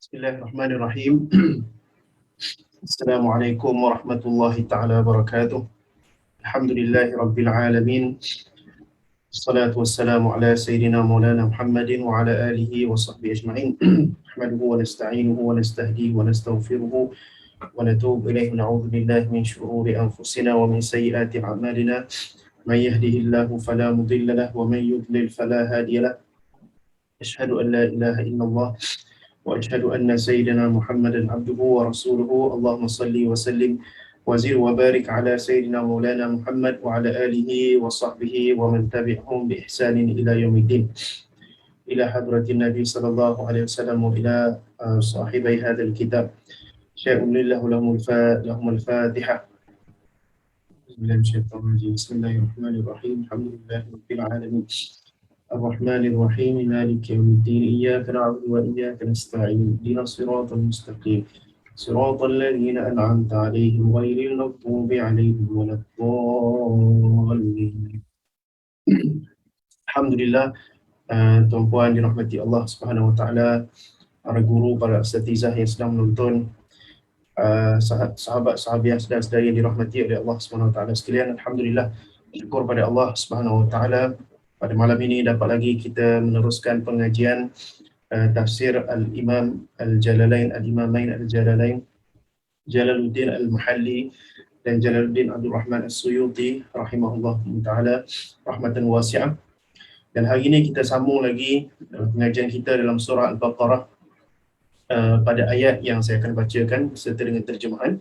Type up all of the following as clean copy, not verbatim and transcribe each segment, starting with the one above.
Bismillahirrahmanirrahim. Assalamualaikum warahmatullahi taala wabarakatuh. Alhamdulillahi rabbil alamin. Assalatu wassalamu ala sayyidina Maulana Muhammadin wa ala alihi wa sahbihi ajma'in. Nahmaduhu wa nasta'inuhu wa nastahdihi wa nastaghfiruhu wa natubu ilayhi wa na'udzu billahi min shururi anfusina wa min sayyiati a'malina. Man yahdihillahu fala mudilla lahu wa man yudlil fala hadiya lahu. Asyhadu an la ilaha illallah وأشهد أن سيدنا محمدا عبده ورسوله اللهم صل وسلم وزد وبارك على سيدنا مولانا محمد وعلى آله وصحبه ومن تبعهم بإحسان إلى يوم الدين إلى حضرة النبي صلى الله عليه وسلم وإلى صاحبي هذا الكتاب شيء لله لهم الفاتحة. بسم الله الرحمن الرحيم الحمد لله رب العالمين الرحمن الرحيم مالك يوم الدين إياك نعبد وإياك نستعين اهدنا الصراط المستقيم صراط الذين أنعمت عليهم غير المغضوب عليهم ولا الضالين. Alhamdulillah, tuan-puan dirahmati Allah Subhanahu Wa Taala, para guru, para asatizah yang sedang menonton, sahabat-sahabat yang sedang yang dirahmati oleh Allah Subhanahu Wa Taala sekalian. Alhamdulillah, syukur pada Allah Subhanahu Wa Taala. Pada malam ini dapat lagi kita meneruskan pengajian tafsir Al-Imam Al-Jalalain, Al-Imamain Al-Jalalain, Jalaluddin Al-Mahalli dan Jalaluddin Abdul Rahman As-Suyuti rahimahullah ta'ala rahmatan wasi'ah. Dan hari ini kita sambung lagi pengajian kita dalam surah Al-Baqarah pada ayat yang saya akan bacakan serta dengan terjemahan.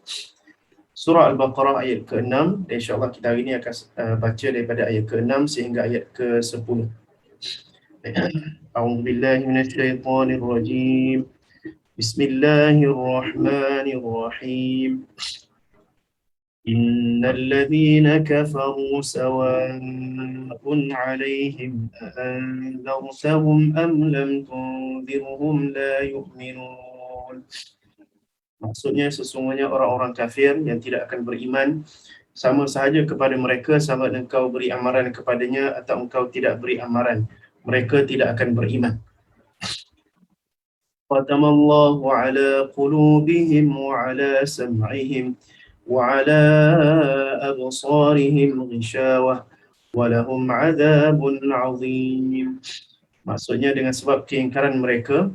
Surah Al-Baqarah ayat ke-6 dan insyaAllah kita hari ini akan baca daripada ayat ke-6 sehingga ayat ke-10. A'udzubillahi minasyaitonirrajim. Bismillahirrahmanirrahim. Innal ladzina kafaru sawa'un 'alaihim a'anzartahum am lam tunzirhum la yu'minun. Maksudnya sesungguhnya orang-orang kafir yang tidak akan beriman sama sahaja kepada mereka sama engkau beri amaran kepadanya atau engkau tidak beri amaran, mereka tidak akan beriman. Khatamallahu ala qulubihim wa ala sam'ihim wa ala absarihim ghishawah wa lahum 'adzabun 'adzim. Maksudnya dengan sebab keingkaran mereka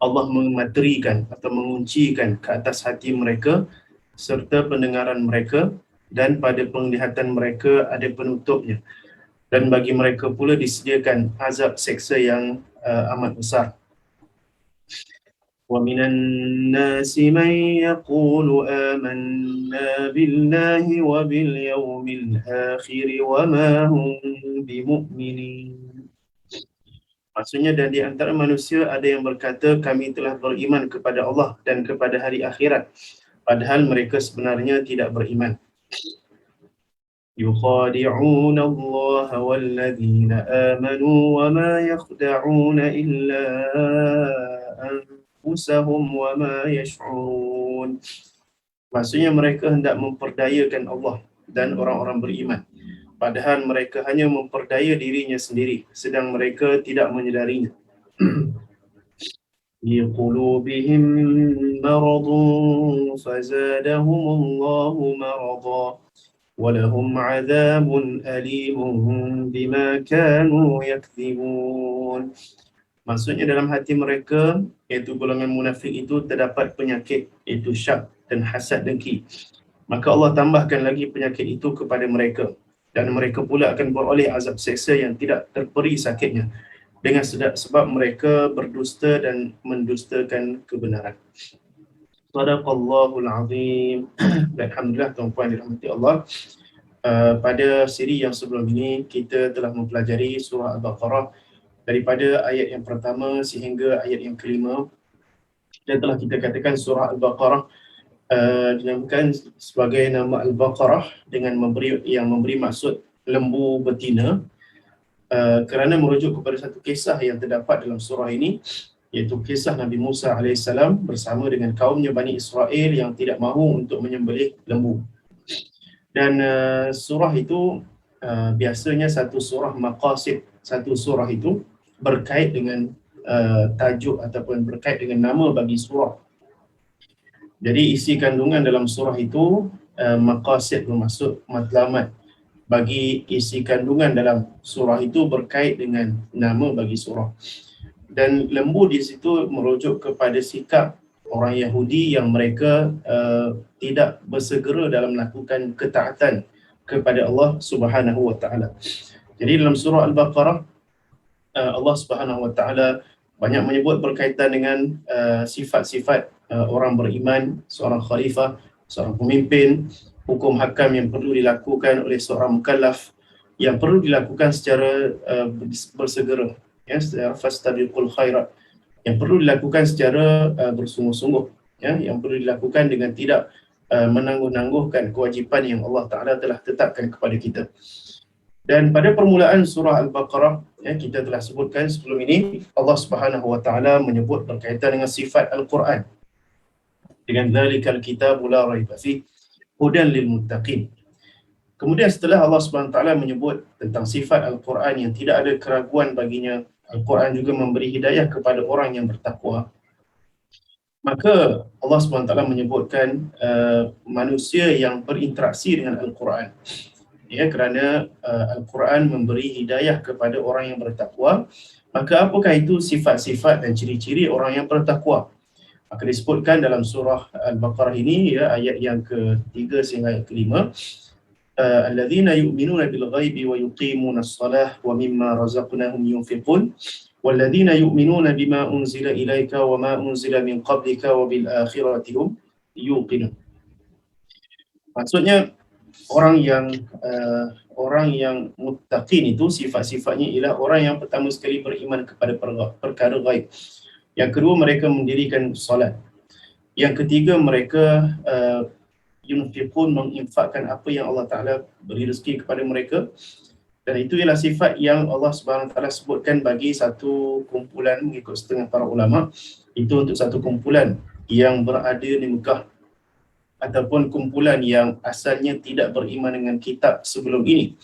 Allah mematerikan atau menguncikan ke atas hati mereka serta pendengaran mereka dan pada penglihatan mereka ada penutupnya. Dan bagi mereka pula disediakan azab seksa yang amat besar. Wa minan nasi man yaqulu amanna billahi wa bil yawmil akhir wa ma hum bimu'minin. Maksudnya dan di antara manusia ada yang berkata kami telah beriman kepada Allah dan kepada hari akhirat padahal mereka sebenarnya tidak beriman. Yukhadi'una Allah walladzina amanu wa ma yakhda'una illa anfusahum wa ma yash'urun. Maksudnya mereka hendak memperdayakan Allah dan orang-orang beriman padahal mereka hanya memperdaya dirinya sendiri sedang mereka tidak menyedarinya. Li qulubihim maradun fazadahumullahu marada wa lahum 'adzabun alimun bima kanu yakdzibun. Maksudnya dalam hati mereka iaitu golongan munafik itu terdapat penyakit iaitu syak dan hasad dengki. Maka Allah tambahkan lagi penyakit itu kepada mereka dan mereka pula akan beroleh azab seksa yang tidak terperi sakitnya dengan sebab mereka berdusta dan mendustakan kebenaran. Sadaqallahul azim. Alhamdulillah tuan-puan dirahmati Allah. Pada siri yang sebelum ini kita telah mempelajari surah Al-Baqarah daripada ayat yang pertama sehingga ayat yang kelima. Dan telah kita katakan surah Al-Baqarah dinamakan sebagai nama Al-Baqarah dengan memberi maksud lembu betina kerana merujuk kepada satu kisah yang terdapat dalam surah ini, iaitu kisah Nabi Musa AS bersama dengan kaumnya Bani Israel yang tidak mahu untuk menyembelih lembu. Dan surah itu biasanya satu surah maqasid, satu surah itu berkait dengan tajuk ataupun berkait dengan nama bagi surah. Jadi isi kandungan dalam surah itu maqasid, bermaksud matlamat bagi isi kandungan dalam surah itu berkait dengan nama bagi surah. Dan lembu di situ merujuk kepada sikap orang Yahudi yang mereka tidak bersegera dalam melakukan ketaatan kepada Allah Subhanahu wa taala. Jadi dalam surah Al-Baqarah Allah Subhanahu wa taala banyak menyebut berkaitan dengan sifat-sifat orang beriman, seorang khalifah, seorang pemimpin, hukum hakam yang perlu dilakukan oleh seorang mukallaf, yang perlu dilakukan secara bersegera, ya, secara fastabiqul khairat, yang perlu dilakukan secara bersungguh-sungguh, ya, yang perlu dilakukan dengan tidak menangguh-nangguhkan kewajipan yang Allah Taala telah tetapkan kepada kita. Dan pada permulaan surah Al-Baqarah, ya, kita telah sebutkan sebelum ini, Allah Subhanahu wa taala menyebut berkaitan dengan sifat Al-Quran dengan dzalikal kitabul la raiba fihi hudan lil muttaqin. Kemudian setelah Allah Subhanahu wa taala menyebut tentang sifat Al-Quran yang tidak ada keraguan baginya, Al-Quran juga memberi hidayah kepada orang yang bertakwa, maka Allah Subhanahu wa taala menyebutkan manusia yang berinteraksi dengan Al-Quran. Ya, kerana Al-Quran memberi hidayah kepada orang yang bertakwa, maka apakah itu sifat-sifat dan ciri-ciri orang yang bertakwa? Maka disebutkan dalam surah Al-Baqarah ini, ya, ayat yang ke-3 sehingga ayat ke-5, alladzina yu'minuna bil ghaibi wa yuqimuna as-salah wa mimma razaqnahum yunfiqun walladzina yu'minuna bima unzila ilaika wa ma unzila min qablika wa bil akhirati hum yuqinun. Maksudnya orang yang muttaqin itu sifat-sifatnya ialah orang yang pertama sekali beriman kepada perkara ghaib. Yang kedua, mereka mendirikan solat. Yang ketiga, mereka yunfiqun, menginfakkan apa yang Allah Taala beri rezeki kepada mereka. Dan itu ialah sifat yang Allah Subhanahu Wa Taala sebutkan bagi satu kumpulan, mengikut setengah para ulama, itu untuk satu kumpulan yang berada di Mekah, ataupun kumpulan yang asalnya tidak beriman dengan kitab sebelum ini.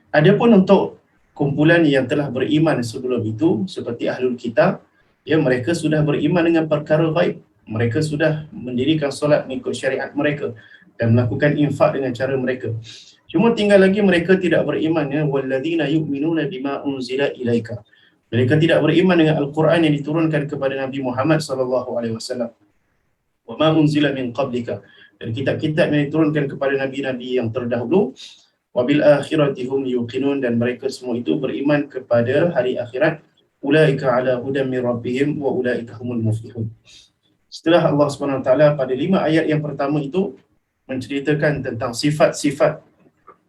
Adapun untuk kumpulan yang telah beriman sebelum itu, seperti ahlul kitab, ya, mereka sudah beriman dengan perkara ghaib. Mereka sudah mendirikan solat mengikut syariat mereka dan melakukan infak dengan cara mereka. Cuma tinggal lagi mereka tidak beriman, ya, walladzina yu'minuna bima unzila ilaika. Mereka tidak beriman dengan Al-Quran yang diturunkan kepada Nabi Muhammad sallallahu alaihi wasallam. Wa ma unzila min qablika, dan kitab-kitab yang diturunkan kepada nabi-nabi yang terdahulu. Wabil akhirati hum yuqinun, dan mereka semua itu beriman kepada hari akhirat. Ulaika ala hudan min rabbihim wa ulaika humul muflihun. Setelah Allah Subhanahu wa taala pada 5 ayat yang pertama itu menceritakan tentang sifat-sifat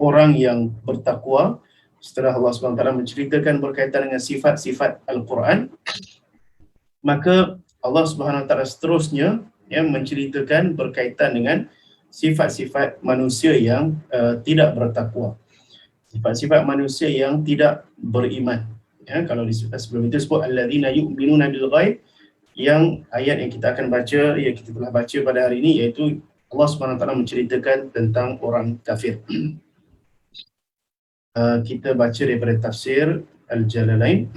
orang yang bertakwa, setelah Allah Subhanahu wa taala menceritakan berkaitan dengan sifat-sifat Al-Quran, maka Allah Subhanahu wa taala seterusnya, ya, menceritakan berkaitan dengan sifat-sifat manusia yang tidak bertakwa, sifat-sifat manusia yang tidak beriman. Ya, kalau sebelum itu sebut alladzina yu'minuna bil ghaib, yang ayat yang kita akan baca, yang kita telah baca pada hari ini, iaitu Allah Subhanahu wa taala menceritakan tentang orang kafir. Kita baca daripada tafsir Al-Jalalain.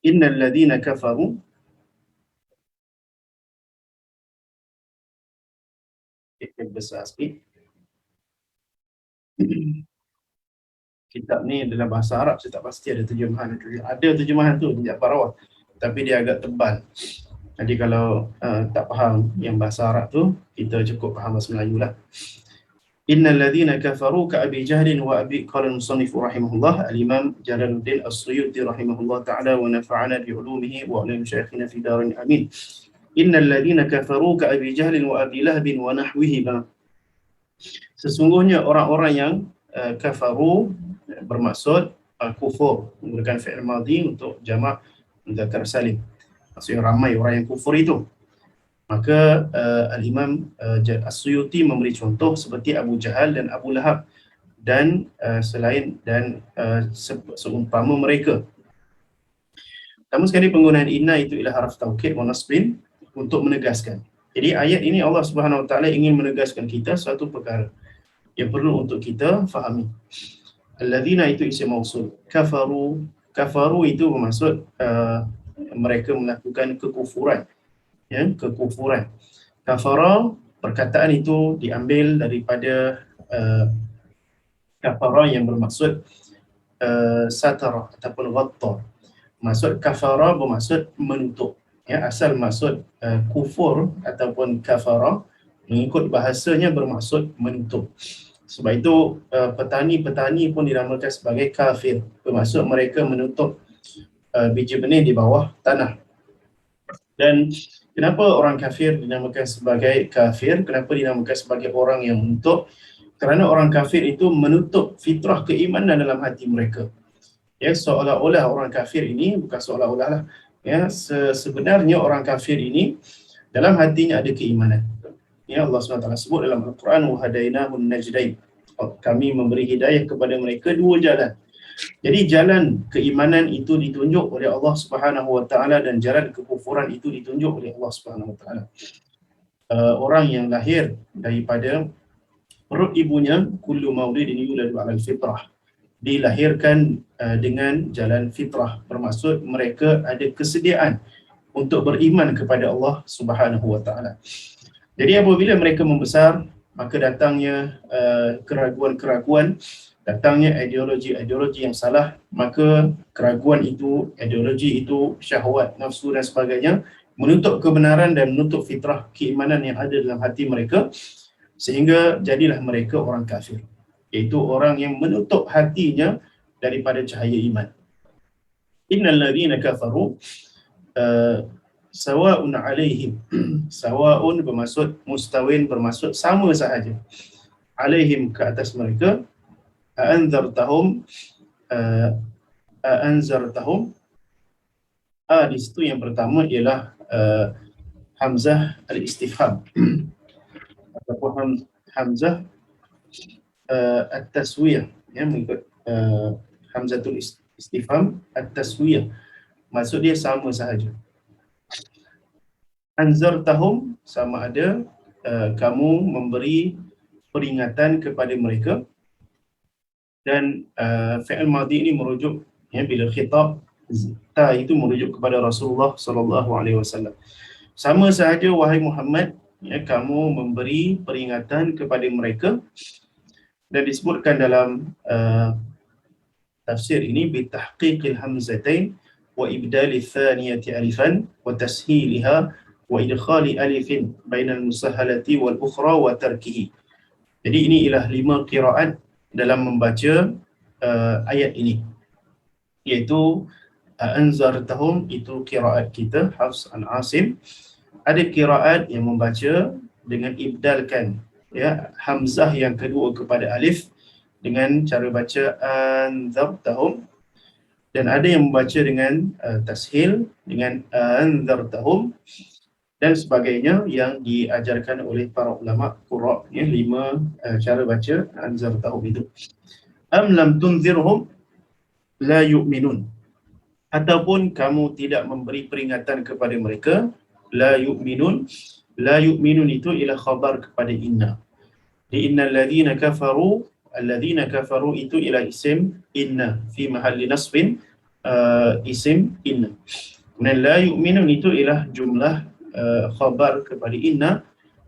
Innal ladzina kafaru, besar sikit. Kitab ni dalam bahasa Arab, saya tak pasti ada terjemahan. Ada terjemahan tu di Parawah, tapi dia agak tebal. Jadi kalau tak faham yang bahasa Arab tu, kita cukup faham bahasa Melayu lah. Innal ladzina kafaru ka Abi Jahlin wa Abi, qala al-musannif rahimahullah, al-Imam Jalaluddin As-Suyuti rahimahullah ta'ala wa nafa'ana bi ulumihi wa ala masyayikhina fi darin amin. Innal ladzina kafaru ka Abi Jahlin wa Abi Lahb wa nahwihima. Sesungguhnya orang-orang yang kafaru bermaksud kufur, menggunakan fi'il madhi untuk jamak mudzakkar salim, maksudnya ramai orang yang kufur itu. Maka Al-Imam As-Suyuti memberi contoh seperti Abu Jahal dan Abu Lahab dan selain dan seumpama mereka. Pertama sekali, penggunaan inna itu ialah haraf taukid wa nasbin untuk menegaskan. Jadi ayat ini Allah Subhanahu wa taala ingin menegaskan kita satu perkara yang perlu untuk kita fahami. Alladzina itu isim mausul. Kafaru itu bermaksud mereka melakukan kekufuran. Ya, kekufuran. Kafara, perkataan itu diambil daripada kafara yang bermaksud satara ataupun ghatta. Maksud kafara bermaksud menutup. Ya, asal maksud kufur ataupun kafara mengikut bahasanya bermaksud menutup. Sebab itu petani-petani pun dinamakan sebagai kafir. Bermaksud mereka menutup biji benih di bawah tanah. Dan kenapa orang kafir dinamakan sebagai kafir? Kenapa dinamakan sebagai orang yang menutup? Kerana orang kafir itu menutup fitrah keimanan dalam hati mereka. Ya, seolah-olah orang kafir ini, bukan seolah-olah lah, ya, sebenarnya orang kafir ini dalam hatinya ada keimanan. Ya, Allah SWT sebut dalam Al-Quran, وَهَدَيْنَاهُ النَّجْدَيْنِ, kami memberi hidayah kepada mereka dua jalan. Jadi jalan keimanan itu ditunjuk oleh Allah Subhanahu Wa Taala dan jalan kekufuran itu ditunjuk oleh Allah Subhanahu Wa Taala. Orang yang lahir daripada perut ibunya, kullu maulidin yuladu 'alal fitrah, dilahirkan dengan jalan fitrah, bermaksud mereka ada kesediaan untuk beriman kepada Allah Subhanahu Wa Taala. Jadi apabila mereka membesar, maka datangnya keraguan-keraguan, datangnya ideologi-ideologi yang salah, maka keraguan itu, ideologi itu, syahwat, nafsu dan sebagainya menutup kebenaran dan menutup fitrah keimanan yang ada dalam hati mereka, sehingga jadilah mereka orang kafir, iaitu orang yang menutup hatinya daripada cahaya iman. Innal ladzina kafaru sawa'un 'alaihim. Sawa'un bermaksud mustawin, bermaksud sama sahaja. 'Alaihim, ke atas mereka. A'anzartahum, a'anzartahum. Di situ yang pertama ialah hamzah al-istifham ataupun hamzah at-taswiyah, ya, mengikut hamzatul istifham at-taswiyah, maksud dia sama sahaja. Anzartahum sama ada kamu memberi peringatan kepada mereka, dan fi'il madhi ini merujuk, ya, bila khitab ta itu merujuk kepada Rasulullah sallallahu alaihi wasallam. Sama sahaja wahai Muhammad, ya, kamu memberi peringatan kepada mereka. Dan disebutkan dalam tafsir ini bitahqiqil hamzatain wa ibdali thaniyati alifan wa tashiliha wa idkhali alifin bainal musahalati wal ukhra wa tarkihi. Jadi ini ialah 5 qiraat dalam membaca ayat ini, iaitu anzartahum itu qiraat kita Hafs an Asim. Ada qiraat yang membaca dengan ibdalkan, ya, hamzah yang kedua kepada alif dengan cara baca anzartahum, dan ada yang membaca dengan tashil dengan anzartahum dan sebagainya yang diajarkan oleh para ulama qurra, ya, 5 cara baca anzartahum itu. Am lam tunzirhum la yu'minun, ataupun kamu tidak memberi peringatan kepada mereka, la yu'minun. La yu'minun itu ialah khabar kepada inna. Di innal ladzina kafaru, alladzina kafaru itu ialah isim inna fi mahalli nasbin, isim inna. Dan la yu'minun itu ialah jumlah khabar kepada inna.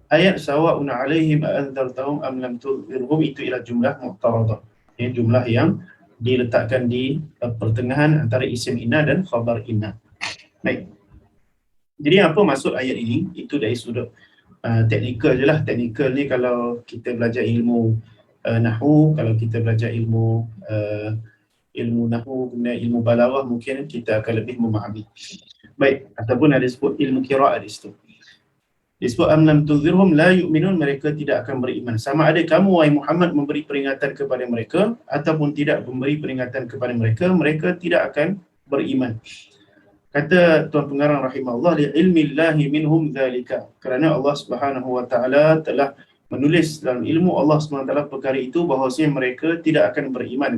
Ayat sawa'un 'alaihim a'anzartahum am lam tunzirhum itu ialah jumlah mu'taradah, ya, jumlah yang diletakkan di pertengahan antara isim inna dan khabar inna. Baik. Jadi apa maksud ayat ini? Itu dari sudut teknikal je lah. Teknikal ni kalau kita belajar ilmu nahwu, kalau kita belajar ilmu nahwu, kemudian ilmu balaghah, mungkin kita akan lebih memahami. Baik, ataupun ada sebut ilmu qiraat di situ. Disebut am lam tunzirhum la yu'minun, mereka tidak akan beriman. Sama ada kamu wahai Muhammad memberi peringatan kepada mereka ataupun tidak memberi peringatan kepada mereka, mereka tidak akan beriman. Kata Tuan Pengarang rahimahullah, li ilmillahi minhum dzalika, kerana Allah Subhanahu wa taala telah menulis dalam ilmu Allah Subhanahu wa taala perkara itu, bahawasanya mereka tidak akan beriman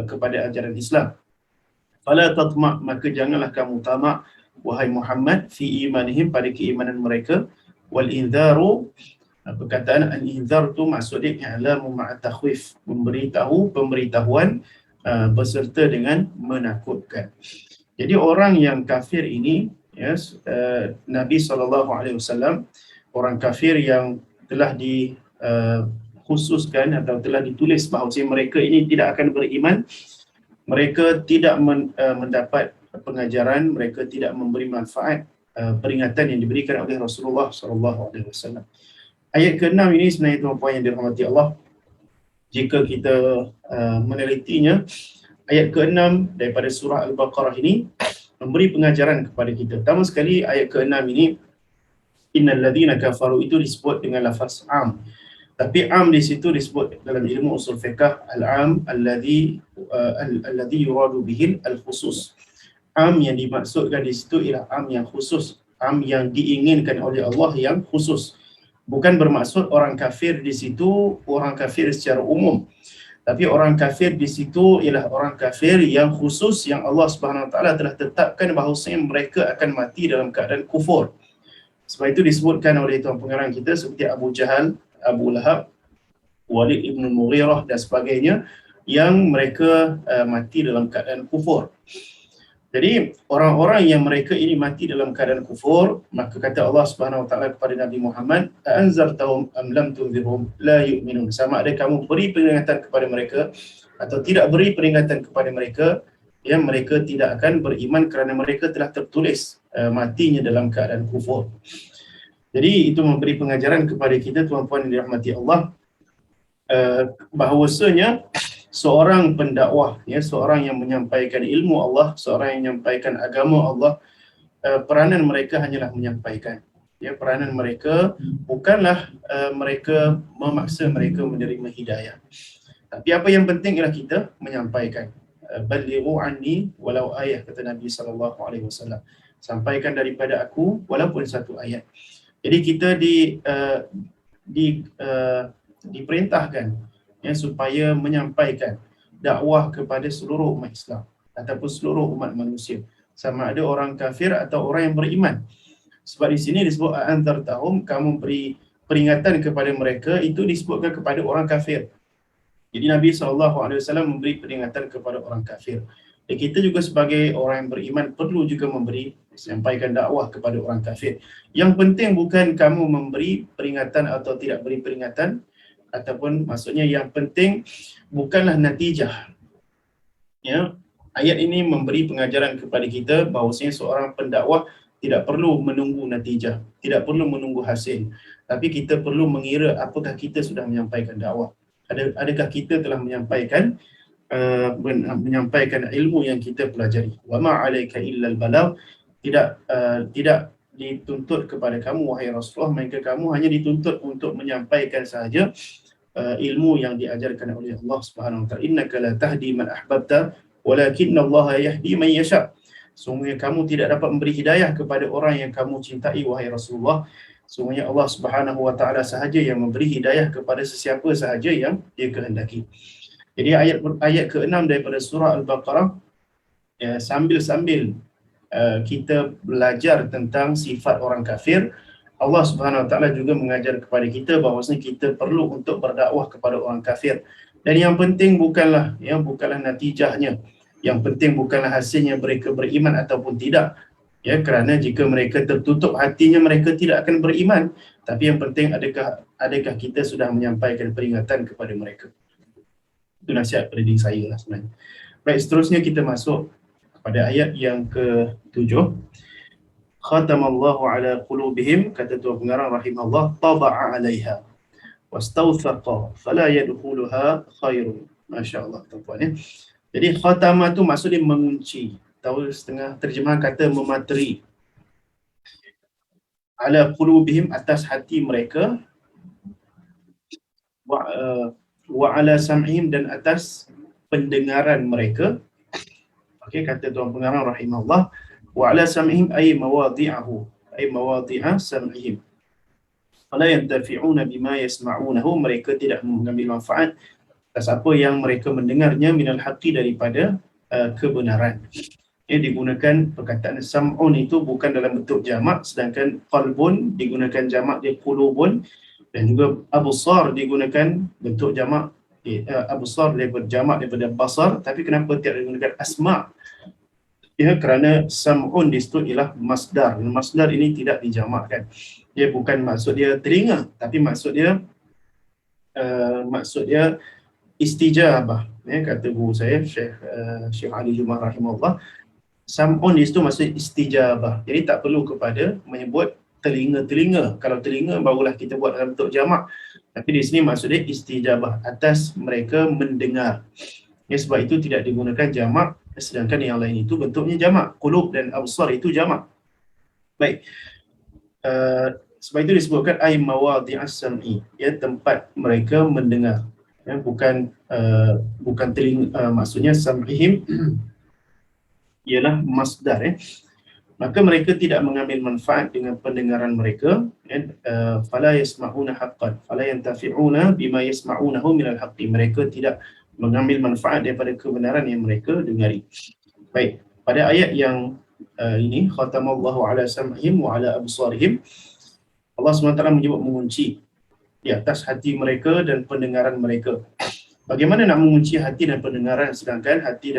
kepada ajaran Islam. Fala tatma', maka janganlah kamu tamak wahai Muhammad fi imanihim, pada keimanan mereka. Wal inzaru Perkataan al-inzar tu maksudnya i'lamu ma'a takhwif, memberitahu pemberitahuan berserta dengan menakutkan. Jadi orang yang kafir ini, yes, Nabi SAW, orang kafir yang telah dikhususkan atau telah ditulis bahawa mereka ini tidak akan beriman, mereka tidak mendapat pengajaran, mereka tidak memberi manfaat peringatan yang diberikan oleh Rasulullah SAW. Ayat ke-6 ini sebenarnya tuan-puan yang dirahmati Allah, jika kita menelitinya, ayat ke-6 daripada surah Al-Baqarah ini memberi pengajaran kepada kita. Pertama sekali, ayat ke-6 ini, innal ladzina kafaru, itu disebut dengan lafaz am. Tapi am di situ disebut dalam ilmu usul fiqh al-am alladhi yuradu bihi al-khusus. Am yang dimaksudkan di situ ialah am yang khusus, am yang diinginkan oleh Allah yang khusus. Bukan bermaksud orang kafir di situ orang kafir secara umum. Tapi orang kafir di situ ialah orang kafir yang khusus, yang Allah Subhanahu Wa Taala telah tetapkan bahawasanya mereka akan mati dalam keadaan kufur. Sebab itu disebutkan oleh tuan pengarang kita seperti Abu Jahal, Abu Lahab, Walid ibn Mughirah dan sebagainya, yang mereka mati dalam keadaan kufur. Jadi orang-orang yang mereka ini mati dalam keadaan kufur, maka kata Allah Subhanahu Wa Taala kepada Nabi Muhammad, anzartahum am lam tunzirhum la yu'minun. Sama ada kamu beri peringatan kepada mereka atau tidak beri peringatan kepada mereka, ya, mereka tidak akan beriman kerana mereka telah tertulis matinya dalam keadaan kufur. Jadi itu memberi pengajaran kepada kita tuan-puan yang dirahmati Allah, bahawasanya seorang pendakwah, ya, seorang yang menyampaikan ilmu Allah, seorang yang menyampaikan agama Allah, peranan mereka hanyalah menyampaikan. Ya, peranan mereka bukanlah mereka memaksa mereka menerima hidayah. Tapi apa yang penting ialah kita menyampaikan. Balighu anni walau ayat, kata Nabi SAW. Sampaikan daripada aku walaupun satu ayat. Jadi kita diperintahkan, ya, supaya menyampaikan dakwah kepada seluruh umat Islam ataupun seluruh umat manusia, sama ada orang kafir atau orang yang beriman. Sebab di sini disebut anzartahum, kamu beri peringatan kepada mereka, itu disebutkan kepada orang kafir. Jadi Nabi SAW memberi peringatan kepada orang kafir. Dan kita juga sebagai orang yang beriman perlu juga sampaikan dakwah kepada orang kafir. Yang penting bukan kamu memberi peringatan atau tidak beri peringatan, ataupun maksudnya yang penting bukanlah natijah. Ya, ayat ini memberi pengajaran kepada kita bahawasanya seorang pendakwah tidak perlu menunggu natijah, tidak perlu menunggu hasil, tapi kita perlu mengira apakah kita sudah menyampaikan dakwah. Adakah kita telah menyampaikan ilmu yang kita pelajari. Wa ma 'alaika illal balagh, tidak dituntut kepada kamu wahai Rasulullah, melainkan kamu hanya dituntut untuk menyampaikan sahaja ilmu yang diajarkan oleh Allah Subhanahu Wa Taala. Innaka la tahdi man ahbabta walakinna Allah yahdi man yasha. Sungguhnya kamu tidak dapat memberi hidayah kepada orang yang kamu cintai wahai Rasulullah. Sungguhnya Allah Subhanahu Wa Taala sahaja yang memberi hidayah kepada sesiapa sahaja yang Dia kehendaki. Jadi ayat ke-6 daripada surah Al-Baqarah, ya, sambil-sambil kita belajar tentang sifat orang kafir, Allah Subhanahu Wa Taala juga mengajar kepada kita bahawasanya kita perlu untuk berdakwah kepada orang kafir. Dan yang penting bukanlah natijahnya. Yang penting bukanlah hasilnya mereka beriman ataupun tidak. Ya, kerana jika mereka tertutup hatinya, mereka tidak akan beriman. Tapi yang penting adakah kita sudah menyampaikan peringatan kepada mereka. Itu nasihat pada diri saya lah sebenarnya. Baik, seterusnya kita masuk kepada ayat yang ke-7. Khatamallahu ala qulubihim, kata tuan pengarang rahimahullah, taba'a 'alaiha wastawthaqa fala yadkhuluha khairun. Masya-Allah tuan-tuan, ya. Jadi khatama tu maksudnya mengunci. Tahu setengah terjemahan kata memateri. Ala qulubihim, atas hati mereka, wa ala sam'ihim, dan atas pendengaran mereka. Okey, kata tuan pengarang rahimahullah, wa ala sam'ihim ay mawadhi'ahu, ay mawadhi'a sam'ihim. Fala yantafi'una bima yasma'unahu, mereka tidak mengambil manfaat atas apa yang mereka mendengarnya, minal haqqi, daripada kebenaran. Ia digunakan perkataan sam'un itu bukan dalam bentuk jamak, sedangkan qalbun digunakan jamak, dia qulubun. Dan juga absar digunakan bentuk jamak, absar daripada jamak daripada basar, tapi kenapa tidak digunakan asma'? Ya, kerana sam'un di situ ialah masdar. Masdar ini tidak dijamakkan. Dia bukan maksud dia telinga, tapi maksud dia istijabah. Ya, kata guru saya Syekh Ali Jumah rahimahullah, sam'un di situ maksud istijabah. Jadi tak perlu kepada menyebut telinga-telinga. Kalau telinga barulah kita buat dalam bentuk jamak. Tapi di sini maksudnya istijabah, atas mereka mendengar. Ya, sebab itu tidak digunakan jamak, sedangkan yang lain itu bentuknya jamak. Qulub dan absar itu jamak. Baik. Sebab itu disebutkan ay mawadhi'as sam'i, ya, tempat mereka mendengar. Ya, bukan telinga, maksudnya sam'ihim ialah masdar, ya. Maka mereka tidak mengambil manfaat dengan pendengaran mereka, ya. Fala yasma'una haqqan fala yantafi'una bima yasma'unahu minal haqqi. Mereka tidak mengambil manfaat daripada kebenaran yang mereka dengari. Baik, pada ayat yang ini, khatamallahu ala sam'ihim wa ala absarihim, Allah SWT menyebut mengunci di atas hati mereka dan pendengaran mereka. Bagaimana nak mengunci hati dan pendengaran, sedangkan hati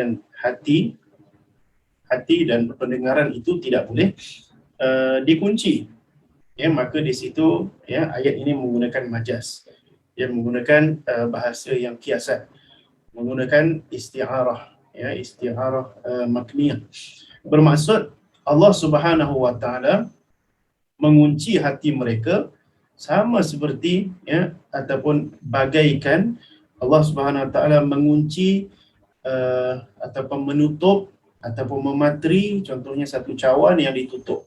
dan pendengaran itu tidak boleh dikunci? Ya, maka di situ, ya, ayat ini menggunakan majaz, ya, menggunakan bahasa yang kiasan, menggunakan isti'arah, ya, isti'arah makniyah. Bermaksud Allah Subhanahu wa taala mengunci hati mereka sama seperti, ya, ataupun bagaikan Allah Subhanahu wa taala mengunci ataupun menutup ataupun memateri, contohnya satu cawan yang ditutup.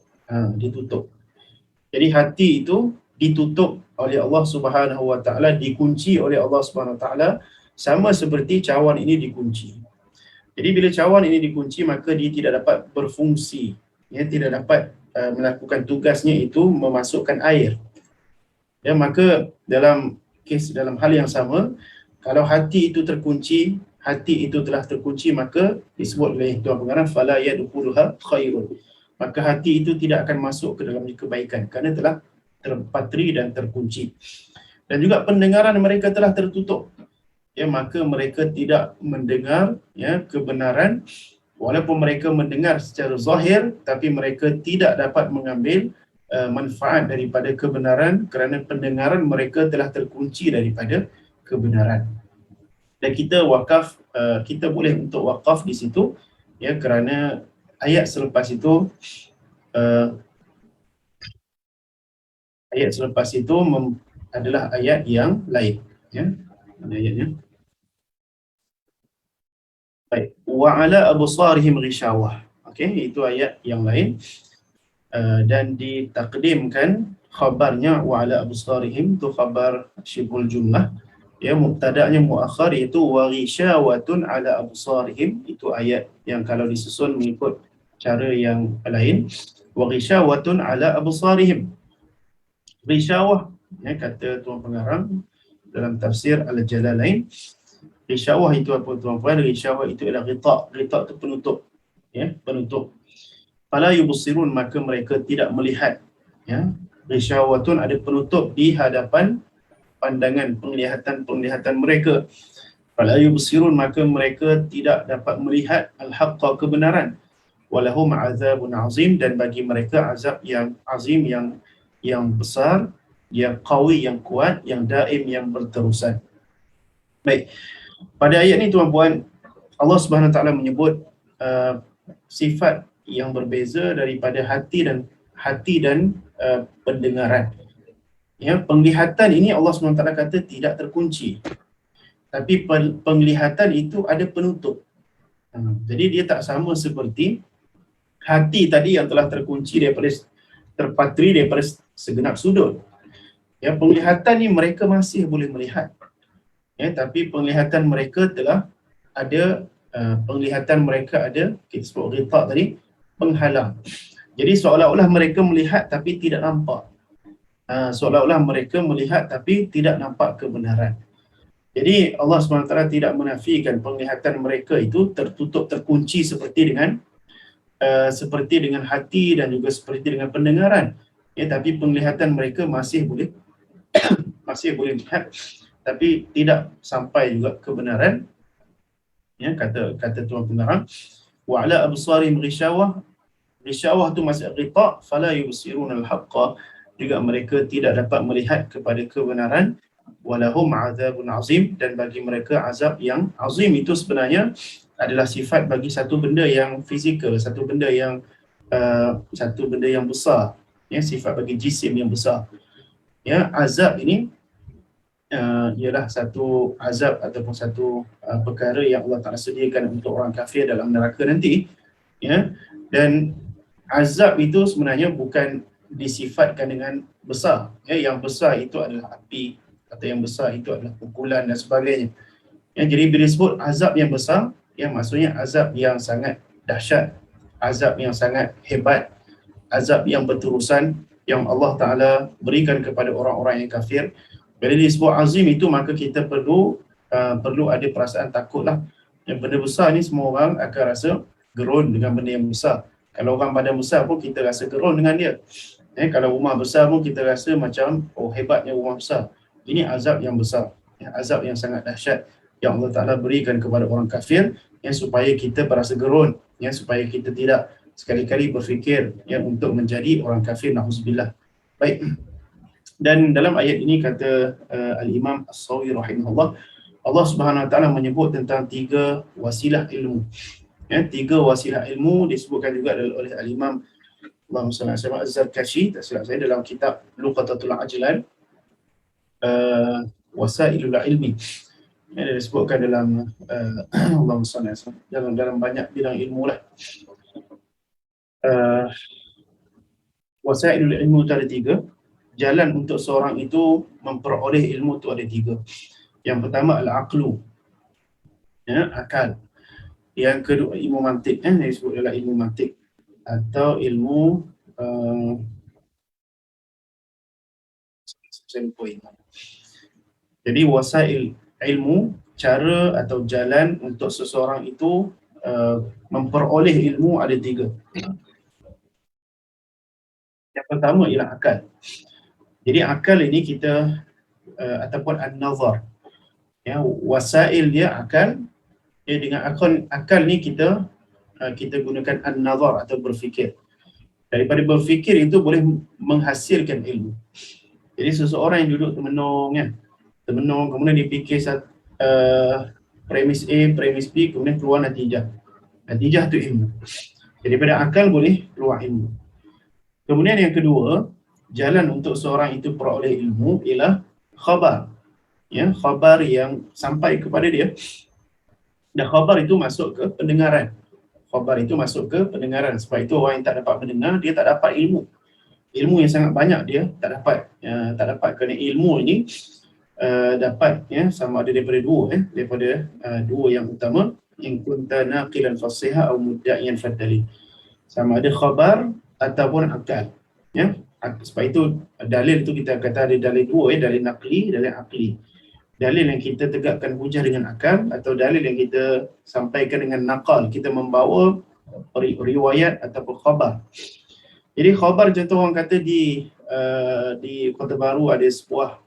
Jadi hati itu ditutup oleh Allah Subhanahu wa taala, dikunci oleh Allah Subhanahu wa taala, sama seperti cawan ini dikunci. Jadi bila cawan ini dikunci, maka dia tidak dapat berfungsi, ya, tidak dapat melakukan tugasnya, itu memasukkan air. Ya, maka dalam hal yang sama, kalau hati itu terkunci, hati itu telah terkunci, maka disebut oleh Tuan Pengarang fala yadkhuluha khairun. Maka hati itu tidak akan masuk ke dalam kebaikan kerana telah terpatri dan terkunci. Dan juga pendengaran mereka telah tertutup. Ya, maka mereka tidak mendengar, ya, kebenaran, walaupun mereka mendengar secara zahir, tapi mereka tidak dapat mengambil manfaat daripada kebenaran kerana pendengaran mereka telah terkunci daripada kebenaran. Dan kita wakaf, kita boleh untuk wakaf di situ, ya, kerana ayat selepas itu adalah ayat yang lain, ya. Mana ayatnya? Baik, wa ala absarihim ghishawah. Okey, itu ayat yang lain. Dan ditakdimkan khabarnya wa ala absarihim, tu khabar syibhul jumlah, ya, mubtada'nya muakhar, iaitu wa ghishawatun ala absarihim. Itu ayat yang kalau disusun mengikut cara yang lain, wa ghishawatun ala absarihim. Ghishawah, ya, kata Tuan Pengarang dalam tafsir Al-Jalalain, ghishawah itu apa tuan-tuan? Ghishawah itu adalah ghita'. Ghita' itu penutup, ya, penutup. Fala yubsirun, maka mereka tidak melihat, ya. Ghishawatun, ada penutup di hadapan pandangan, penglihatan mereka. Fala yubsirun, maka mereka tidak dapat melihat al-haqqa, kebenaran. Walahum azabun azim, dan bagi mereka azab yang azim, yang besar, yang qawi, yang kuat, yang daim, yang berterusan. Baik, pada ayat ni tuan-puan, Allah Subhanahu Wa Taala menyebut sifat yang berbeza daripada hati dan pendengaran. Ya, penglihatan ini Allah Subhanahu Wa Taala kata tidak terkunci, tapi penglihatan itu ada penutup. Jadi dia tak sama seperti hati tadi yang telah terkunci terpatri daripada segenap sudut. Ya, penglihatan ni mereka masih boleh melihat, ya, tapi penglihatan mereka telah ada, penglihatan mereka ada, kita sebut ghita' tadi, penghalang. Jadi seolah-olah mereka melihat tapi tidak nampak. Seolah-olah mereka melihat tapi tidak nampak kebenaran. Jadi Allah SWT tidak menafikan penglihatan mereka itu tertutup, terkunci seperti dengan hati dan juga seperti dengan pendengaran. Ya, tapi penglihatan mereka masih boleh masih boleh melihat tapi tidak sampai juga kebenaran. Ya, kata tuan pengarang, wa ala absarihim ghishawah, ghishawah tu masih ghita, fala yubsiruna al-haqqa, juga mereka tidak dapat melihat kepada kebenaran, walahum azabun azim, dan bagi mereka azab yang azim. Itu sebenarnya adalah sifat bagi satu benda yang fizikal, satu benda yang besar, ya, sifat bagi jisim yang besar. Ya, azab ini ialah satu azab ataupun satu perkara yang Allah Ta'ala sediakan untuk orang kafir dalam neraka nanti, ya. Dan azab itu sebenarnya bukan disifatkan dengan besar, ya. Yang besar itu adalah api, atau yang besar itu adalah pukulan dan sebagainya, ya. Jadi bila disebut azab yang besar, ya, maksudnya azab yang sangat dahsyat, azab yang sangat hebat, azab yang berterusan yang Allah Ta'ala berikan kepada orang-orang yang kafir. Bila disebut azim itu, maka kita perlu ada perasaan takutlah. Yang benda besar ni semua orang akan rasa gerun dengan benda yang besar. Kalau orang badan besar pun kita rasa gerun dengan dia. Kalau rumah besar pun kita rasa macam, oh hebatnya rumah besar. Ini azab yang besar, ya, azab yang sangat dahsyat yang Allah Ta'ala berikan kepada orang kafir, ya, supaya kita berasa gerun, ya, supaya kita tidak sekali-kali berfikir, ya, untuk menjadi orang kafir, na'udzubillah. Baik. Dan dalam ayat ini kata Al-Imam As-Sawi rahimahullah, Allah Subhanahu Wa Ta'ala menyebut tentang 3 wasilah ilmu. Ya, 3 wasilah ilmu disebutkan juga oleh Al-Imam Allahumma salli ala sayyidina Az-Zarkashi, tak silap saya, dalam kitab Luqatatul Ajlan, Wasailul Ilmi. Ya, dia disebutkan dalam Allahumma salli ala sayyidina, dalam banyak bidang ilmu lah. Wasailul ilmu itu ada 3. Jalan untuk seorang itu memperoleh ilmu itu ada 3. Yang pertama al-aqlu, ya, akal. Yang kedua ilmu mantik, yang disebut adalah ilmu mantik atau ilmu jadi wasail ilmu, cara atau jalan untuk seseorang itu memperoleh ilmu ada 3. Yang pertama ialah akal. Jadi akal ini kita ataupun an-nazar, ya, wasail dia akal, ya. Dengan akal ni kita gunakan an-nazar atau berfikir. Daripada berfikir itu boleh menghasilkan ilmu. Jadi seseorang yang duduk termenung, kemudian dipikir premis A, premis B, kemudian keluar natijah. Natijah tu ilmu. Daripada akal boleh keluar ilmu. Kemudian yang kedua, jalan untuk seorang itu peroleh ilmu ialah khabar, ya, khabar yang sampai kepada dia. Dan khabar itu masuk ke pendengaran. Khabar itu masuk ke pendengaran. Sebab itu orang yang tak dapat mendengar, dia tak dapat ilmu. Ilmu yang sangat banyak dia tak dapat, kerana ilmu ini dapat, ya, sama ada daripada dua yang utama, in kunta naqilan fasiha atau mudda'iyan fadali. Sama ada khabar ataupun akal, ya. Sebab itu dalil itu kita kata ada dalil 2, dalil naqli, dalil aqli. Dalil yang kita tegakkan hujah dengan akal, atau dalil yang kita sampaikan dengan naqal, kita membawa riwayat ataupun khabar. Jadi khabar, contoh orang kata di Kota Baru ada sebuah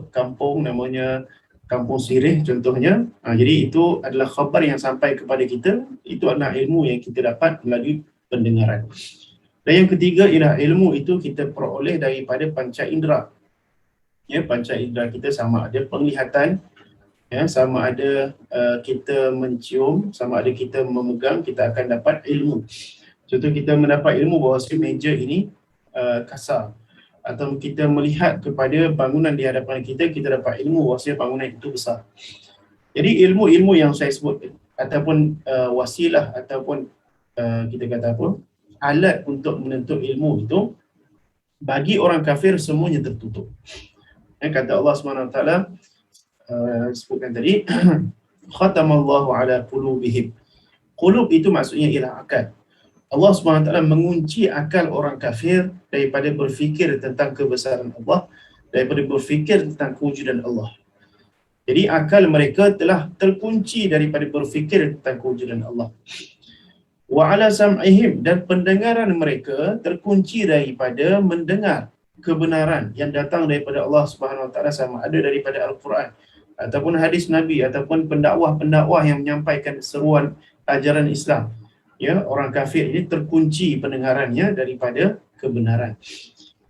kampung namanya Kampung Sirih contohnya. Jadi itu adalah khabar yang sampai kepada kita, itu adalah ilmu yang kita dapat melalui pendengaran. Dan yang ketiga ialah ilmu itu kita peroleh daripada panca indera. Ya, panca indera kita sama ada penglihatan, ya, sama ada kita mencium, sama ada kita memegang, kita akan dapat ilmu. Contoh kita mendapat ilmu bahawa meja ini kasar, atau kita melihat kepada bangunan di hadapan kita, kita dapat ilmu bahawa bangunan itu besar. Jadi ilmu-ilmu yang saya sebut ataupun wasilah ataupun kita kata alat untuk menuntut ilmu itu, bagi orang kafir semuanya tertutup. Kata Allah SWT, sebutkan tadi, khatamallahu ala qulubihim. Qulub itu maksudnya ialah akal. Allah SWT mengunci akal orang kafir daripada berfikir tentang kebesaran Allah, daripada berfikir tentang kewujudan Allah. Jadi akal mereka telah terkunci daripada berfikir tentang kewujudan Allah. Wa ala sam'ihim, dan pendengaran mereka terkunci daripada mendengar kebenaran yang datang daripada Allah Subhanahu Wa Taala, sama ada daripada Al-Quran ataupun hadis Nabi ataupun pendakwah-pendakwah yang menyampaikan seruan ajaran Islam, ya, orang kafir ini terkunci pendengarannya daripada kebenaran.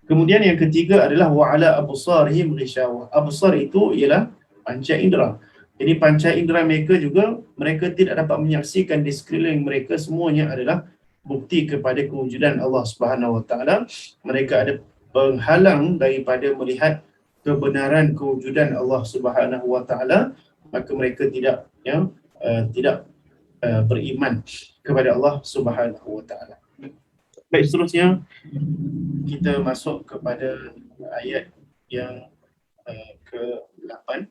Kemudian yang ketiga adalah wa'ala absarihim ghishawah. Absar itu ialah panca indera. Jadi panca indera mereka juga, mereka tidak dapat menyaksikan di sekeliling mereka, semuanya adalah bukti kepada kewujudan Allah Subhanahu Wa Taala. Mereka ada penghalang daripada melihat kebenaran kewujudan Allah Subhanahu Wa Taala, maka mereka tidak tidak beriman kepada Allah Subhanahu Wa Taala. Baik, seterusnya kita masuk kepada ayat yang ke-8.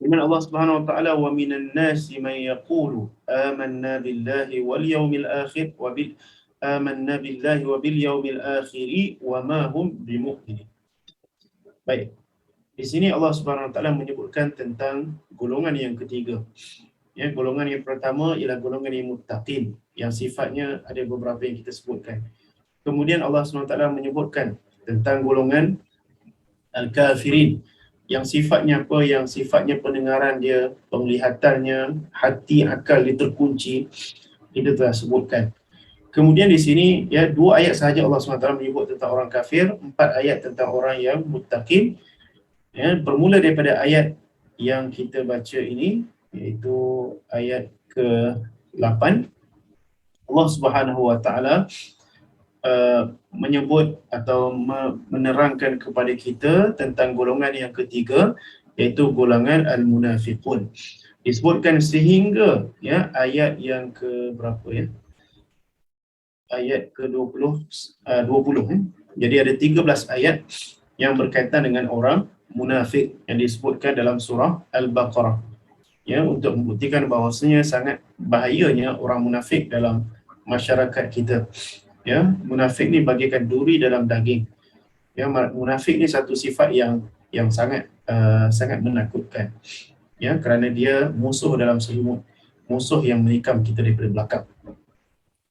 Di mana Allah Subhanahu Wa Taala, wa minan nasi man yaqulu amanna billahi wal yawmil akhir wa bil amanna billahi wa bil yawmil akhir wa ma hum bimu'minin. Baik. Di sini Allah Subhanahu Wa Taala menyebutkan tentang golongan yang ketiga. Ya, golongan yang pertama ialah golongan yang muttaqin, yang sifatnya ada beberapa yang kita sebutkan. Kemudian Allah SWT menyebutkan tentang golongan al-kafirin, yang sifatnya apa? Yang sifatnya pendengaran dia, penglihatannya, hati, akal dia terkunci. Kita telah sebutkan. Kemudian di sini, ya, 2 ayat sahaja Allah SWT menyebut tentang orang kafir, 4 ayat tentang orang yang muttaqin. Ya, bermula daripada ayat yang kita baca ini, iaitu ayat ke-8. Allah Subhanahu Wa Taala menyebut atau menerangkan kepada kita tentang golongan yang ketiga, iaitu golongan al-munafiqun. Disebutkan sehingga, ya, ayat yang ke berapa, ya? Ayat ke-20 20. Jadi ada 13 ayat yang berkaitan dengan orang munafik yang disebutkan dalam surah Al-Baqarah. Ya, untuk membuktikan bahawasanya sangat bahayanya orang munafik dalam masyarakat kita. Ya, munafik ni bagaikan duri dalam daging. Ya, munafik ni satu sifat yang sangat sangat menakutkan. Ya, kerana dia musuh dalam selimut, musuh yang menikam kita daripada belakang.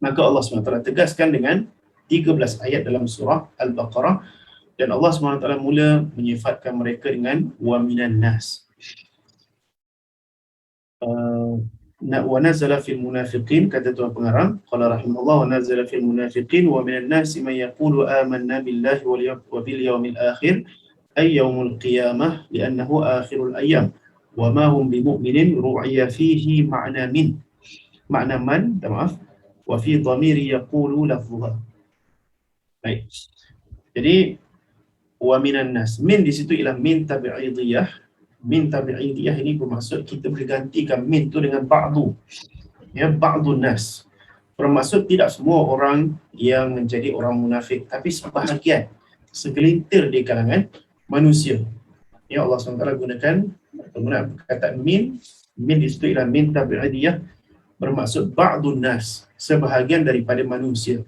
Maka Allah SWT tegaskan dengan 13 ayat dalam surah Al-Baqarah, dan Allah SWT mula menyifatkan mereka dengan wa minan nas. Wa nazala fil munafiqin, kata tuan pengarang, qala rahimahullah, wa nazala fil munafiqin wa minan nasi man yaqulu amanna billahi wa bil yawmil akhir ay yaumul qiyamah li'annahu akhirul ayyam wa ma hum bimu'minin ru'ya fihi ma'na min, makna man, maaf, wa fi dhamiri yaqulu lafzuha. Baik. Jadi wa minan nas, min di situ ialah min tabi'idiyah. Min tabi'idiyah ini bermaksud kita boleh gantikan min tu dengan ba'du. Ya, ba'dun nas. Bermaksud tidak semua orang yang menjadi orang munafik, tapi sebahagian, segelintir di kalangan manusia. Ya, Allah SWT gunakan penggunaan perkataan min di situ ialah min tabi'idiyah, bermaksud ba'dun nas, sebahagian daripada manusia.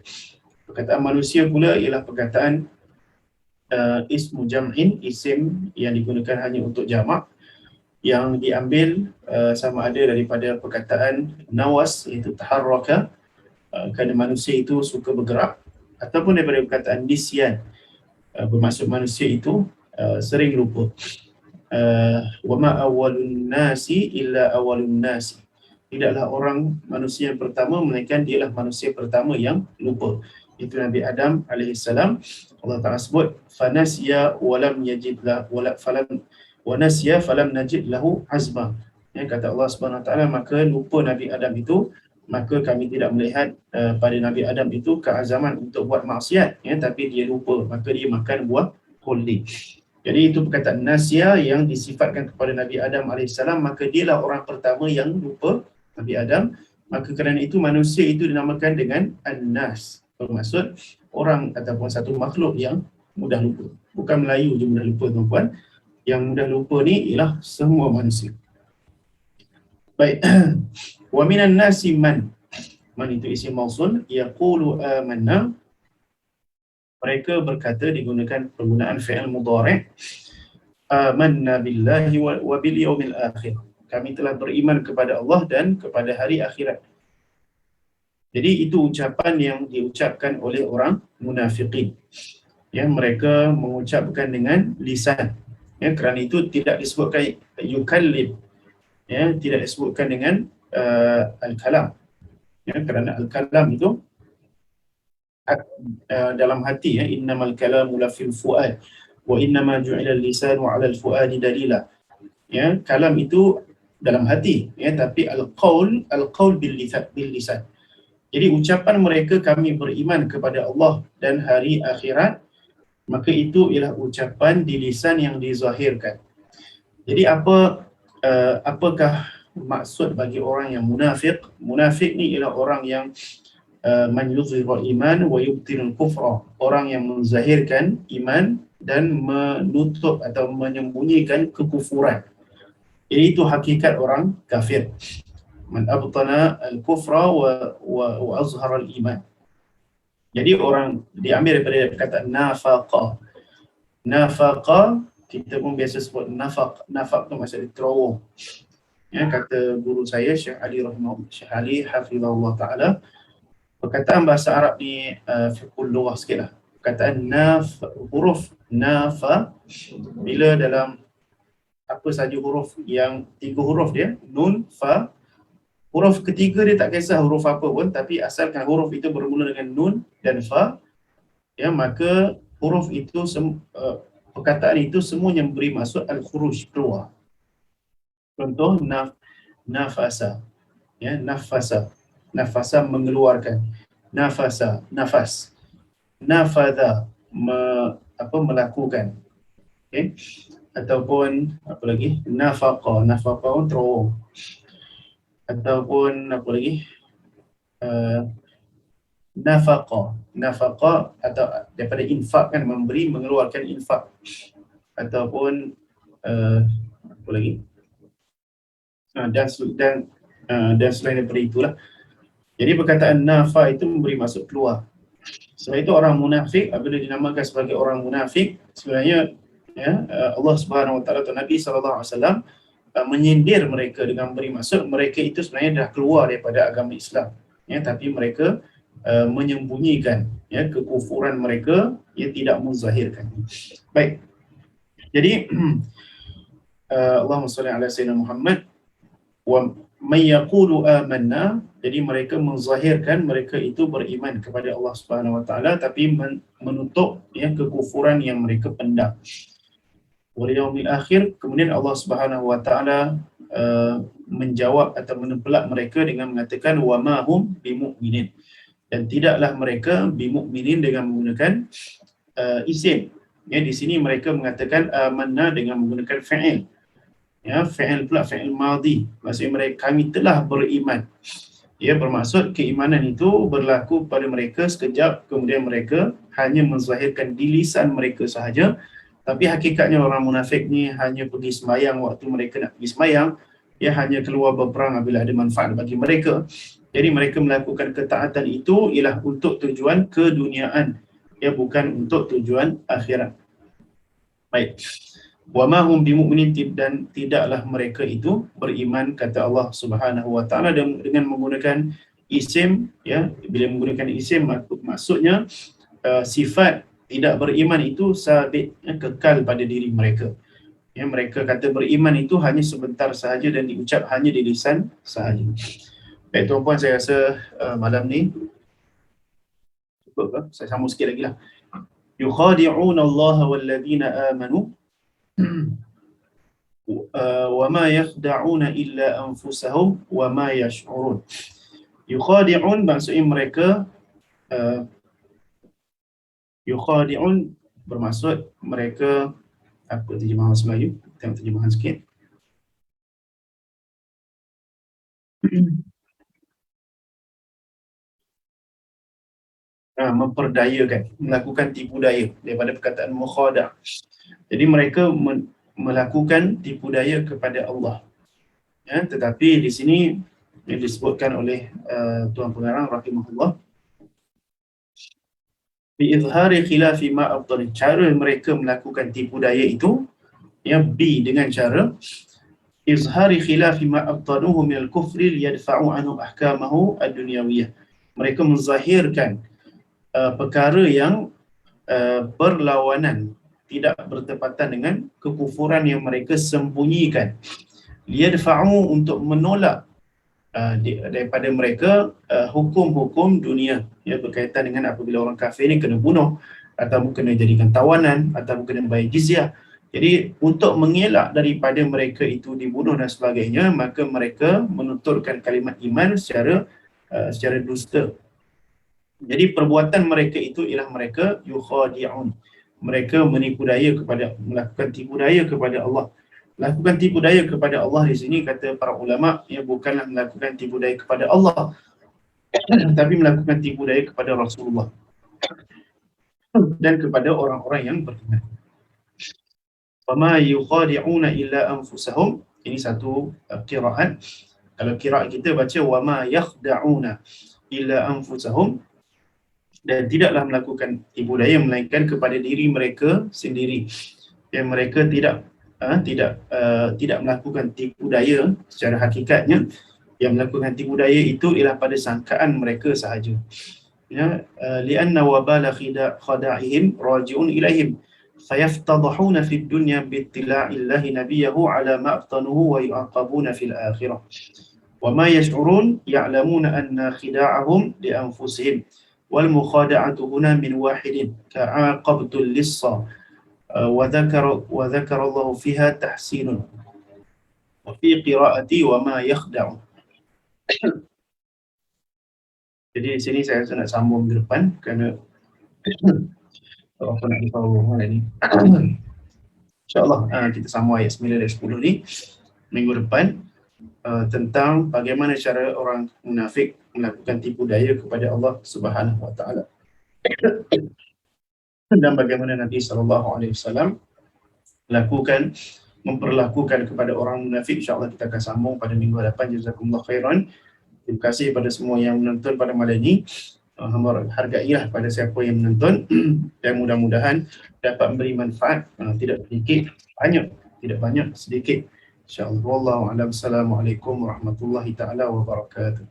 Perkataan manusia pula ialah perkataan ismu jam'in, isim yang digunakan hanya untuk jamak, yang diambil sama ada daripada perkataan nawas, iaitu taharraka, kerana manusia itu suka bergerak, ataupun daripada perkataan nisyan, bermaksud manusia itu sering lupa. Wa ma awwalun nasi illa awwalun nasi, tidaklah orang manusia yang pertama melainkan dialah manusia pertama yang lupa. Itu Nabi Adam alaihissalam. Allah Ta'ala sebut fanasya walam yajid la wala falam wa nasya falam najid lahu azma. Ya, kata Allah Subhanahu Wa Ta'ala, maka lupa Nabi Adam itu, maka kami tidak melihat pada Nabi Adam itu keazaman untuk buat maksiat, ya, tapi dia lupa, maka dia makan buah khuldi. Jadi itu perkataan nasya yang disifatkan kepada Nabi Adam alaihissalam, maka dialah orang pertama yang lupa, Nabi Adam. Maka kerana itu manusia itu dinamakan dengan an-nas, bermaksud orang ataupun satu makhluk yang mudah lupa. Bukan Melayu je mudah lupa, tuan-puan. Yang mudah lupa ni ialah semua manusia. Baik. Wa minan nasi man. Man itu isim mausul, yaqulu amanna. Mereka berkata, digunakan penggunaan fi'il mudhari', amanna billahi wa bil yawmil akhir. Kami telah beriman kepada Allah dan kepada hari akhirat. Jadi itu ucapan yang diucapkan oleh orang munafiqin. Ya, mereka mengucapkan dengan lisan. Ya, kerana itu tidak disebutkan yukallim. Ya, tidak disebutkan dengan al-kalam. Ya, kerana al-kalam itu dalam hati, ya, innamal kalamu la fil fuad wa innama ju'ila al-lisanu 'ala al-fuadi dalila. Ya, kalam itu dalam hati, ya, tapi al-qaul bil lisan. Jadi ucapan mereka kami beriman kepada Allah dan hari akhirat, maka itu ialah ucapan di lisan yang dizahirkan. Jadi apakah maksud bagi orang yang munafik? Munafik ni ialah orang yang man yuzhiru iman wa yubtilul kufra, orang yang menzahirkan iman dan menutup atau menyembunyikan kekufuran. Jadi itu hakikat orang kafir. Man abtana al-kufra wa azhara al-iman. Jadi orang diambil daripada perkataan nafaqa. Nafaqa kita pun biasa sebut nafaq. Nafaq tu maksudnya terowong. Ya, kata guru saya Syekh Ali Syekh Ali hafizahullah taala, perkataan bahasa Arab ni fiqhul lughah sikitlah. Perkataan huruf nafa, bila dalam apa saja huruf yang 3 huruf dia, nun, fa, huruf ketiga dia tak kisah huruf apa pun, tapi asalkan huruf itu bermula dengan nun dan fa, ya, maka huruf itu perkataan itu semuanya memberi maksud al-khuruj, keluar. Contoh nafasa, ya, nafasa mengeluarkan, nafasa nafas, nafadha melakukan, okey, ataupun apa lagi, nafaqa terowong, ataupun apa lagi, nafaqa atau daripada infak, kan, memberi, mengeluarkan infak, ataupun apa lagi, dan selain daripada itulah. Jadi perkataan nafa itu memberi maksud keluar. Sebab itu orang munafik, apabila dinamakan sebagai orang munafik, sebenarnya, ya, Allah Subhanahu Wa Taala atau Nabi sallallahu alaihi wasallam menyindir mereka dengan memberi maksud mereka itu sebenarnya dah keluar daripada agama Islam, ya, tapi mereka menyembunyikan, ya, kekufuran mereka, ia tidak menzahirkan. Baik. Jadi Allahumma salli ala sayyidina Muhammad. Wa may yaqulu amanna, jadi mereka menzahirkan mereka itu beriman kepada Allah Subhanahu Wa Taala, tapi menutup, ya, kekufuran yang mereka pendam. Wal yaumil akhir, kemudian Allah Subhanahu Wa Taala menjawab atau menempelak mereka dengan mengatakan wa ma hum bimu'minin, dan tidaklah mereka bimu'minin dengan menggunakan isim. Ya, di sini mereka mengatakan amanna dengan menggunakan fa'il. Ya, fa'il pula fa'il madhi, maksudnya mereka, kami telah beriman. Ya, bermaksud keimanan itu berlaku pada mereka sekejap, kemudian mereka hanya menzahirkan di lisan mereka sahaja, tapi hakikatnya orang munafik ni hanya pergi sembahyang waktu mereka nak pergi sembahyang, ya, hanya keluar berperang apabila ada manfaat bagi mereka. Jadi mereka melakukan ketaatan itu ialah untuk tujuan keduniaan, ya, bukan untuk tujuan akhirat. Baik. Wa ma hum bimu'minin, dan tidaklah mereka itu beriman, kata Allah Subhanahu Wa Taala dengan menggunakan isim, ya. Bila menggunakan isim, maksudnya sifat tidak beriman itu sabit, ya, kekal pada diri mereka. Ya, mereka kata beriman itu hanya sebentar sahaja dan diucap hanya di lisan sahaja. Baik tuan-puan, saya rasa malam ni cukup ke? Saya sambung sikit lagi lah. Yukhadi'una Allah walladhina amanu wa ma yakhda'una illa anfusahum wa ma yash'urun. Yukhadi'un maksudnya mereka, yukhadi'un bermaksud mereka, apa terjemahan bahasa Melayu? Tengok terjemahan sikit. Memperdayakan, melakukan tipu daya, daripada perkataan mukhada'. Jadi mereka melakukan tipu daya kepada Allah. Ya, tetapi di sini yang disebutkan oleh Tuan Pengarang rahimahullah, bi izhari khilafi ma afdal, cara mereka melakukan tipu daya itu, ya, dengan cara izhari khilafi ma afdaluhu min al-kufri liyadfa'u anhu ahkamahu ad-dunyawiyah. Mereka menzahirkan perkara yang berlawanan, tidak bertepatan dengan kekufuran yang mereka sembunyikan. Liyadfa'u, untuk menolak daripada mereka hukum-hukum dunia yang berkaitan dengan apabila orang kafir ni kena bunuh, ataupun kena jadikan tawanan, ataupun kena bayar jizyah. Jadi untuk mengelak daripada mereka itu dibunuh dan sebagainya, maka mereka menuturkan kalimat iman secara dusta. Jadi perbuatan mereka itu ialah mereka yukhadi'un, mereka menipu daya melakukan tipu daya kepada Allah. Lakukan tipu daya kepada Allah di sini, kata para ulama, ya bukanlah melakukan tipu daya kepada Allah, tapi melakukan tipu daya kepada Rasulullah dan kepada orang-orang yang beriman. Wama yukhadi'una illa anfusahum. Ini satu qiraat. Kalau qiraat kita baca wama yakhda'una illa anfusahum, dan tidaklah melakukan tipu daya melainkan kepada diri mereka sendiri. Yang mereka tidak melakukan tipu daya secara hakikatnya. Yang melakukan tipu daya itu ialah pada sangkaan mereka sahaja. Ya, lianna wabala khada'ihim raji'un ilaihim fayaftadhuna fid dunya bittila'illahi nabiyahu ala ma aftanuhu wa yu'aqabuna fil akhirah. Wa ma yash'urun ya'lamuna anna khida'ahum li anfusihim wal mukhada'atu huna min wahidin ka'aqabtul lissa wa dhakara Allah fiha tahsinun wa fi qira'ati wa ma yakhda'u. Jadi di sini saya rasa nak sambung ke depan kerana apa nak tahu hari ni. InsyaAllah kita sambung ayat 9 dan 10 ni minggu depan, tentang bagaimana cara orang munafik melakukan tipu daya kepada Allah Subhanahu Wa Taala dan bagaimana Nabi SAW memperlakukan kepada orang munafik. InsyaAllah kita akan sambung pada minggu hadapan. Jazakumullah khairan. Terima kasih kepada semua yang menonton pada malam ini. Hamba hargailah pada siapa yang menonton dan mudah-mudahan dapat memberi manfaat, tidak sedikit, tidak banyak, sedikit. InsyaAllah. Wallahu a'lam. Assalamualaikum warahmatullahi taala wabarakatuh.